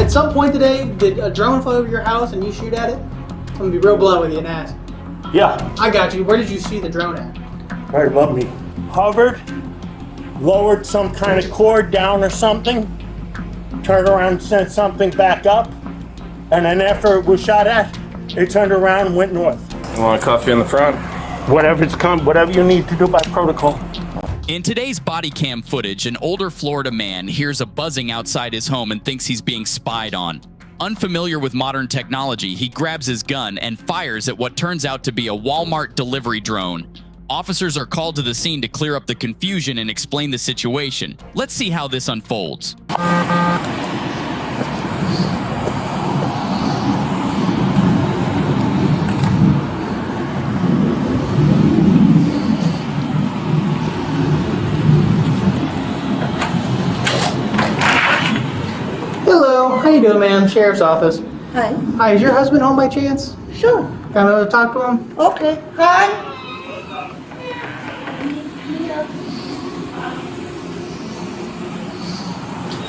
at some point today, did a drone fly over your house and you shoot at it? I'm gonna be real blunt with you and ask. Yeah. I got you. Where did you see the drone at? Right above me. Hovered, lowered some kind of cord down or something, turned around and sent something back up, and then after it was shot at, it turned around and went north. You want a coffee in the front? Whatever you need to do by protocol. In today's body cam footage, an older Florida man hears a buzzing outside his home and thinks he's being spied on. Unfamiliar with modern technology, he grabs his gun and fires at what turns out to be a Walmart delivery drone. Officers are called to the scene to clear up the confusion and explain the situation. Let's see how this unfolds. Hello, how you doing, ma'am? Sheriff's office. Hi. Hi, is your husband home by chance? Sure. Can I talk to him? Okay. Hi.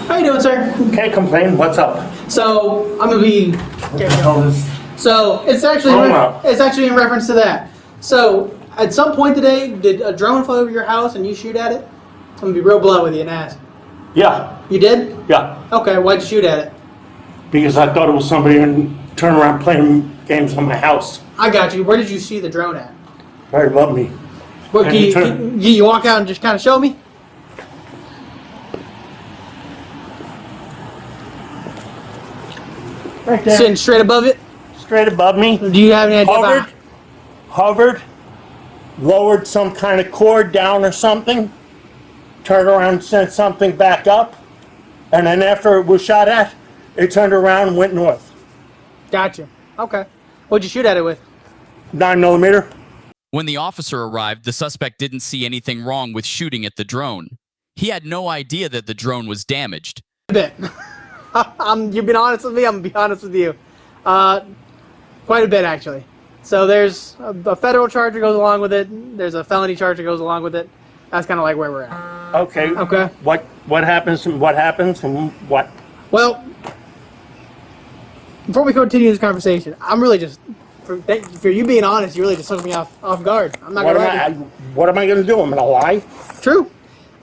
How you doing, sir? Can't complain. What's up? So I'm gonna be. What the hell is? So it's actually in reference to that. So at some point today, did a drone fly over your house and you shoot at it? I'm gonna be real blunt with you and ask. Yeah. You did? Yeah. Okay. Why'd you shoot at it? Because I thought it was somebody and turned around playing games on my house. I got you. Where did you see the drone at? Right above me. What, can you walk out and just kind of show me? Right there. Sitting straight above it? Straight above me. Do you have any idea? Hovered, lowered some kind of cord down or something, turned around and sent something back up, and then after it was shot at, it turned around and went north. Gotcha. Okay. What'd you shoot at it with? 9mm. When the officer arrived, the suspect didn't see anything wrong with shooting at the drone. He had no idea that the drone was damaged. A bit. You've been honest with me, I'm gonna be honest with you. Quite a bit, actually. So there's a federal charge that goes along with it. There's a felony charge that goes along with it. That's kind of like where we're at. Okay. Okay. What happens and what? Well, before we continue this conversation, I'm really just, for you being honest, you really just took me off guard. I'm not gonna lie. What am I going to do? I'm going to lie? True.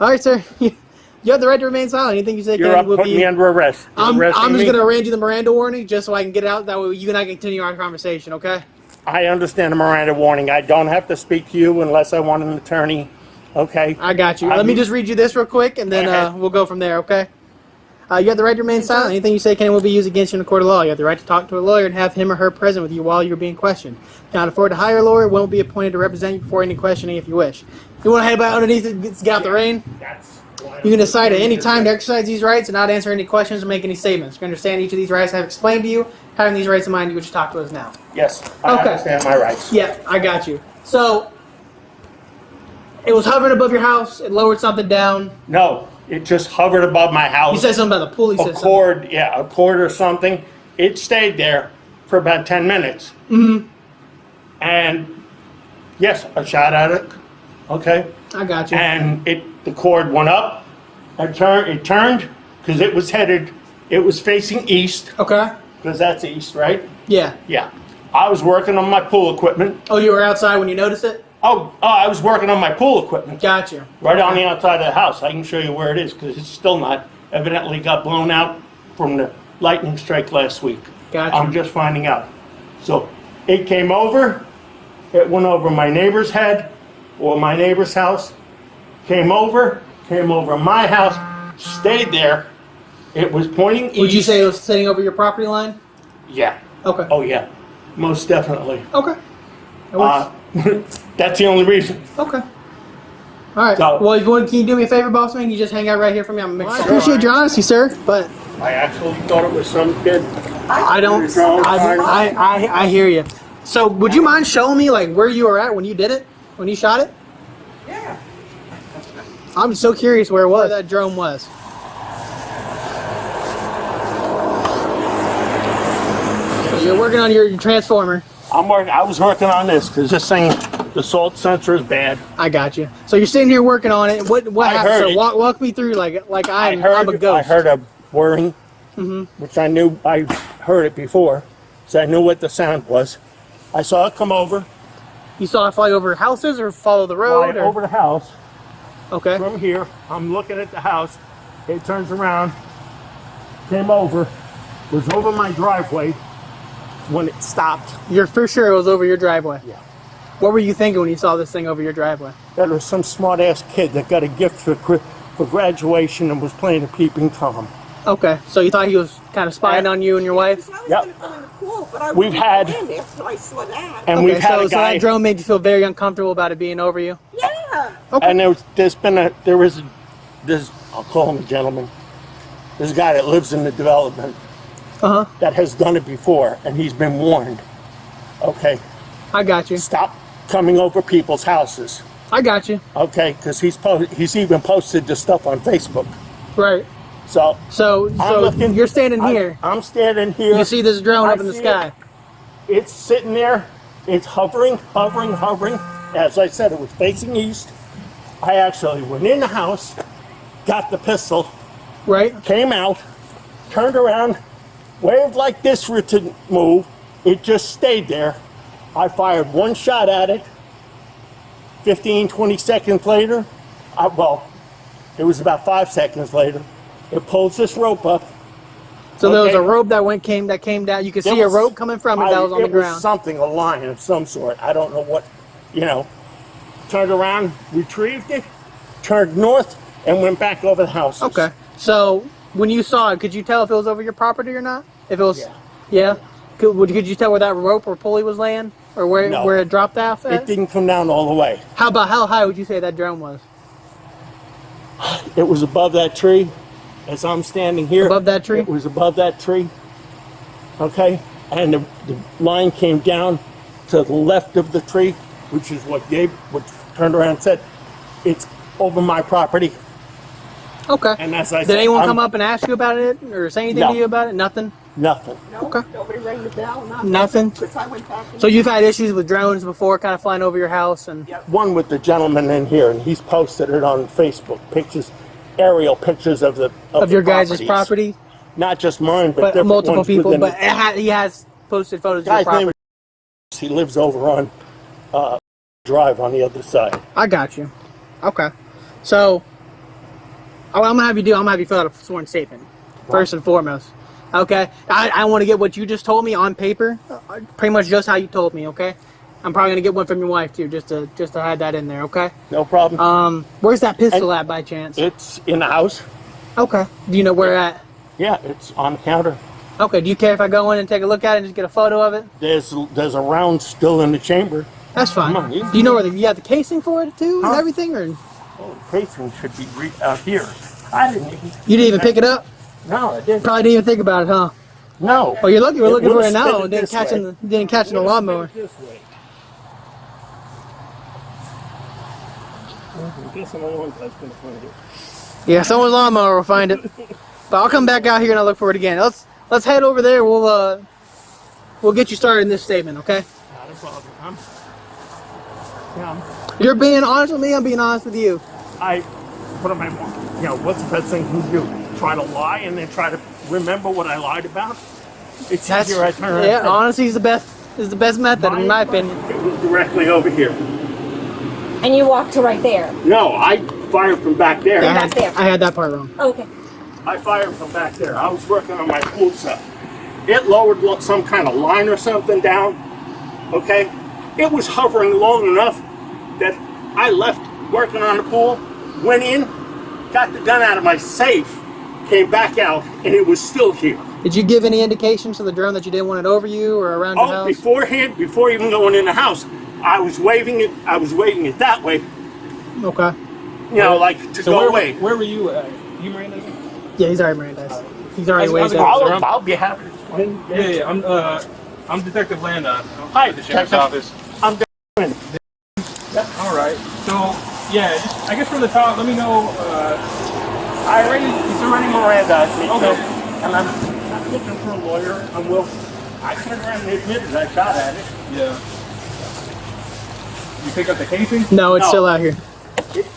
All right, sir. You have the right to remain silent. Anything you say You're up putting me under arrest. I'm just going to arrange you the Miranda warning just so I can get it out. That way you and I can continue our conversation, okay? I understand the Miranda warning. I don't have to speak to you unless I want an attorney, okay? I got you. Let me just read you this real quick, and then we'll go from there, okay? You have the right to remain silent. Anything you say can and will be used against you in a court of law. You have the right to talk to a lawyer and have him or her present with you while you're being questioned. If you cannot afford to hire a lawyer, one will be appointed to represent you before any questioning if you wish. If you want to head about underneath it, get out the rain. You can decide at any time to exercise these rights and not answer any questions or make any statements. You understand each of these rights I have explained to you. Having these rights in mind, you would talk to us now. Yes, I understand my rights. Yeah, I got you. So, it was hovering above your house. It lowered something down. No, it just hovered above my house. You said something about the pool. A cord or something. It stayed there for about 10 minutes. Mm-hmm. And yes, I shot at it. Okay. I got you. And the cord went up. It turned because it was facing east. Okay. Because that's east, right? Yeah. Yeah. I was working on my pool equipment. Oh, you were outside when you noticed it? Oh, I was working on my pool equipment. Gotcha. Right on the outside of the house. I can show you where it is because it's still not. Evidently got blown out from the lightning strike last week. Gotcha. I'm just finding out. So it came over. It went over my neighbor's head or my neighbor's house. Came over my house, stayed there. It was pointing east. Would you say it was sitting over your property line? Yeah. Okay. Oh, yeah. Most definitely. Okay. That's the only reason. Okay. All right. So, well, can you do me a favor, boss man? Can you just hang out right here for me? I'm gonna I appreciate your honesty, sir, but I actually thought it was some kid. I hear you. So, would you mind showing me like where you were at when you did it? When you shot it? Yeah. I'm so curious where that drone was. So you're working on your transformer. I was working on this because this thing, the salt sensor is bad. I got you. So you're sitting here working on it. What happened? So walk me through like I'm a ghost. I heard a whirring, which I knew, I heard it before, so I knew what the sound was. I saw it come over, You saw it fly over houses or follow the road? fly Or? over the house. Okay. From here, I'm looking at the house. It turns around, came over, was over my driveway when it stopped. You're for sure it was over your driveway? Yeah. What were you thinking when you saw this thing over your driveway? That was some smart-ass kid that got a gift for graduation and was playing a peeping Tom. Okay, so you thought he was kind of spying on you and your wife? I was Yep. gonna go in the pool, but I We've wouldn't had- go in there, so I saw that. And Okay, we've had so a guy, that drone made you feel very uncomfortable about it being over you? Yeah. Okay. and there's I'll call him a gentleman. There's a guy that lives in the development Uh-huh. that has done it before, and he's been warned. Okay, I got you. stop coming over people's houses. I got you. Okay, because he's even posted this stuff on Facebook. Right. So So you're standing here. I'm standing here. You see this drone I up in the see sky. It's sitting there. It's hovering. As I said, it was facing east. I actually went in the house, got the pistol, Right? came out, turned around, waved like this for it to move. It just stayed there. I fired one shot at it. 15, 20 seconds later, it was about 5 seconds later, it pulls this rope up. So there was Okay. a rope that came down. You could There see a was- rope coming from it that was on the It was ground. something, a line of some sort. I don't know what, Turned around, retrieved it, turned north, and went back over the houses. Okay. So when you saw it, could you tell if it was over your property or not? If it was, Yeah. yeah. Could you tell where that rope or pulley was laying, or where No. where it dropped off It at? didn't come down all the way. How high would you say that drone was? It was above that tree. As I'm standing here. Above that tree? It was above that tree. Okay? And the line came down to the left of the tree, which is what Gabe turned around and said, it's over my property. Okay. And as I Did said, anyone come up and ask you about it or say anything No. to you about it? Nothing. Nothing. No, Okay. nobody rang the bell. Nothing? Because I went back. So you've had issues with drones before, kind of flying over your house, and One with the gentleman in here, and he's posted it on Facebook. Pictures, aerial pictures of your guys' properties. property, Not just mine, but, but different multiple ones people. within But the he has posted photos of your guy's property. name is, he lives over on Drive on the other side. I got you. Okay. So, what I'm gonna have you fill out a sworn statement first and foremost. Okay. I want to get what you just told me on paper, pretty much just how you told me. Okay. I'm probably gonna get one from your wife too, just to add that in there. Okay. No problem. Where's that pistol at by chance? It's in the house. Okay. Do you know where at? Yeah, it's on the counter. Okay. Do you care if I go in and take a look at it and just get a photo of it? There's a round still in the chamber. That's fine. Come on, Do you know where you have the casing for it too and Huh? everything, or Oh, the casing should be out here. I didn't even. you didn't even pick it up? No, I didn't. Probably didn't even think about it, huh? No. Oh, you're lucky we're looking for would've it now. spit Didn't this catch way. in the lawnmower. This way. I guess I'm the one that's gonna find it. Yeah, someone's lawnmower will find it. But I'll come back out here and I'll look for it again. Let's head over there. We'll get you started in this statement, okay? Not a problem. You're being honest with me. I'm being honest with you. What am I? What's the best thing you can do? Try to lie and then try to remember what I lied about? It's easier. I turn around. Yeah, and say, honesty is the best method in my opinion. It was directly over here. And you walked to right there. No, I fired from back there. Yeah. back there. I had that part wrong. Okay. I fired from back there. I was working on my pool stuff. It lowered some kind of line or something down. Okay? It was hovering long enough that I left working on the pool, went in, got the gun out of my safe, came back out, and it was still here. Did you give any indications to the drone that you didn't want it over you or around your house? Beforehand, before even going in the house, I was waving it that way, Okay. like to go away. Where were you? You Miranda? Yeah, he's already Mirandized. He's already How's waved it out. going? I'll be happy to explain. Yeah. I'm Detective Landa. Hi, at the sheriff's Detective. office. I'm doing. All right. So yeah, I guess from the top, let me know. It's already Miranda. Okay. And I'm not looking for a lawyer. I turned around and admitted I shot at it. Yeah. You pick up the casing No, it's No. still out here.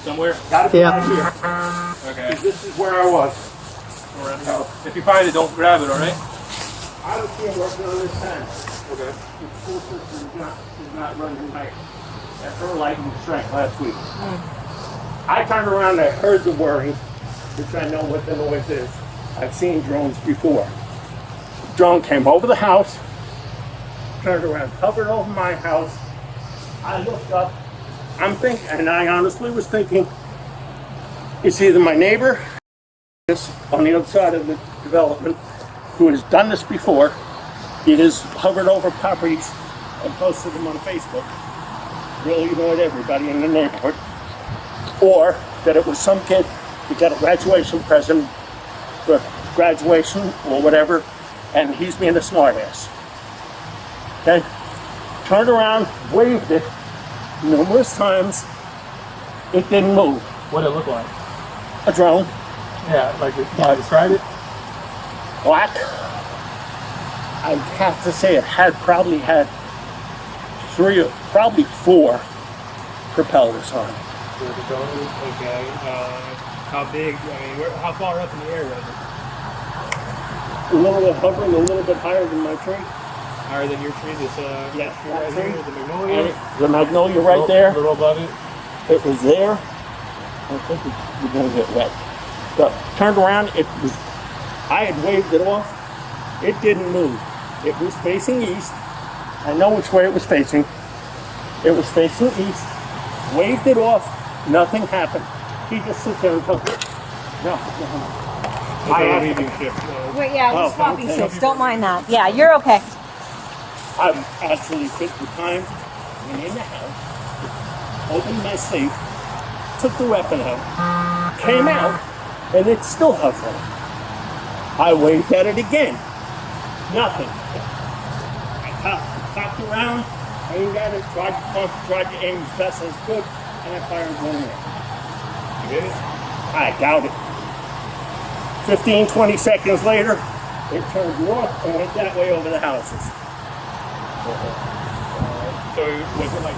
somewhere. Gotta be Yeah. out here. Okay. This is where I was. Around here. If you find it, don't grab it, all right? I was here working on this fence. Okay. The school system is not running right at her lightning strike last week. I turned around and I heard the whirring, which I know what the noise is. I've seen drones before. Drone came over the house, turned around, hovered over my house. I looked up. I'm thinking, and I honestly was thinking, it's either my neighbor on the other side of the development who has done this before. He has hovered over properties and posted them on Facebook. Really annoyed everybody in the neighborhood. Or that it was some kid who got a graduation present for graduation or whatever, and he's being a smartass. Okay? Turned around, waved it numerous times. It didn't move. What did it look like? A drone, Yeah, like describe it. black. I have to say it probably had 3 or probably 4 propellers on it. Okay. How big? I mean, how far up in the air was it? A little bit hovering, a little bit higher than my tree. Higher than your tree? This Yeah, tree that right tree. here, the magnolia. The magnolia right there. A little above it. It was there. I think we're gonna get wet. So turned around. I had waved it off. It didn't move. It was facing east. I know which way it was facing. It was facing east. Waved it off. Nothing happened. He just sits there and goes, no. I Okay, asked leaving shift. Wait, yeah, Oh, we're swapping okay. shifts. Don't mind that. Yeah, you're okay. I actually took the time, went in the house, opened my safe, took the weapon out, came out, and it's still hovering. I waved at it again. Nothing. I cocked around, aimed at it, tried to aim as best as I could, and I fired one in. You get it? I doubt it. 15, 20 seconds later, it turned north and went that way over the houses. So was it like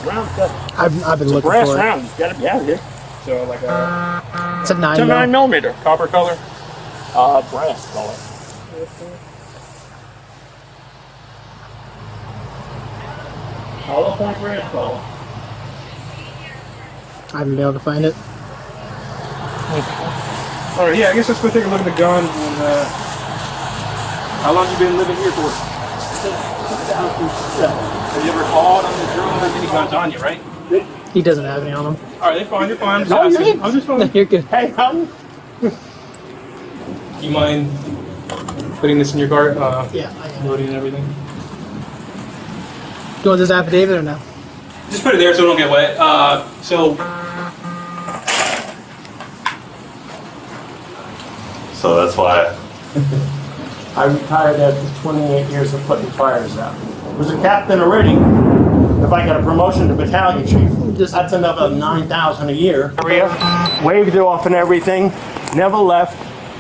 Round stuff. I've been It's a looking brass for it. round. It's got to be out of here. so like a It's a 9 It's a 9 millimeter. copper color? Brass color. Hollow point brass color. I haven't been able to find it. All right, yeah. I guess let's go take a look at the gun. And how long you been living here for? Have you ever called on the drone? There's any guns on you, right? He doesn't have any on him. All right, they're fine. You're fine. I'm just No, asking. you're- I'm just No, fine. you're good. Hey, Do you mind putting this in your cart? Yeah, I am. Loading and everything. Do you want this affidavit or no? Just put it there so it don't get wet. So that's why. I retired after 28 years of putting fires out. Was a captain already. If I got a promotion to battalion chief, that's another 9,000 a year. Waved it off and everything, never left.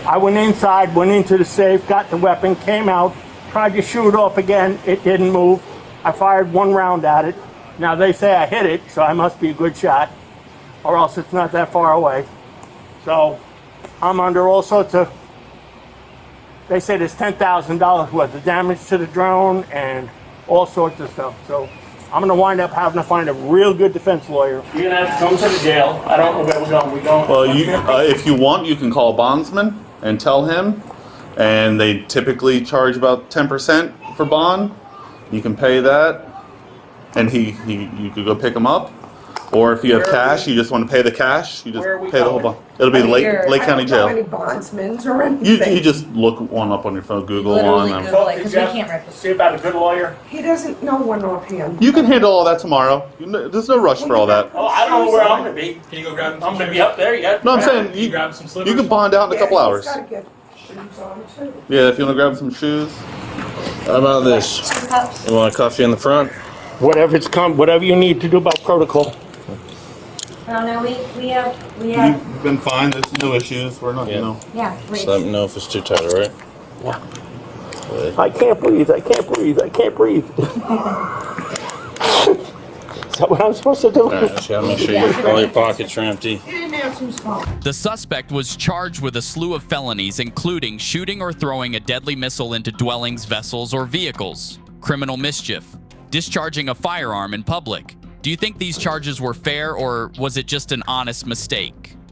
I went inside, went into the safe, got the weapon, came out, tried to shoot off again. It didn't move. I fired 1 round at it. Now they say I hit it, so I must be a good shot, or else it's not that far away. So I'm under all sorts of, they say there's $10,000 worth of damage to the drone and all sorts of stuff. So I'm gonna wind up having to find a real good defense lawyer. You're gonna have to come to the jail. I don't know where we're going. We're going. Well, if you want, you can call a bondsman and tell him, and they typically charge about 10% for bond. You can pay that, and you could go pick him up. Or if you have Where are cash, you just want to pay the cash, you just Where are we pay the whole going? bond. It'll be Lake County I don't know any Jail. bondsmen or You anything. just look one up on your phone, Google Literally one. Google it, because we can't represent. See about a good lawyer. He doesn't know one offhand. You can handle all that tomorrow. There's no rush for all that. Oh, I don't know where I'm gonna be. Can you go grab some I'm gonna be up there yet. No, I'm saying Can you you grab some slivers? can bond out in a couple Yeah, hours. he's gotta get shoes on too. Yeah, if you want to grab some shoes. How about this? Cups. You want coffee in the front? Whatever you need to do about protocol. Oh no, we have, You've been fine. There's no issues. We're not, Yeah. yeah, wait. Just let me know if it's too tight, all right? Yeah. Good. I can't breathe. I can't breathe. I can't breathe. that what I'm supposed to do? All right, just gotta make sure all your pockets are empty. You didn't answer his phone. The suspect was charged with a slew of felonies, including shooting or throwing a deadly missile into dwellings, vessels, or vehicles, criminal mischief, discharging a firearm in public. Do you think these charges were fair, or was it just an honest mistake?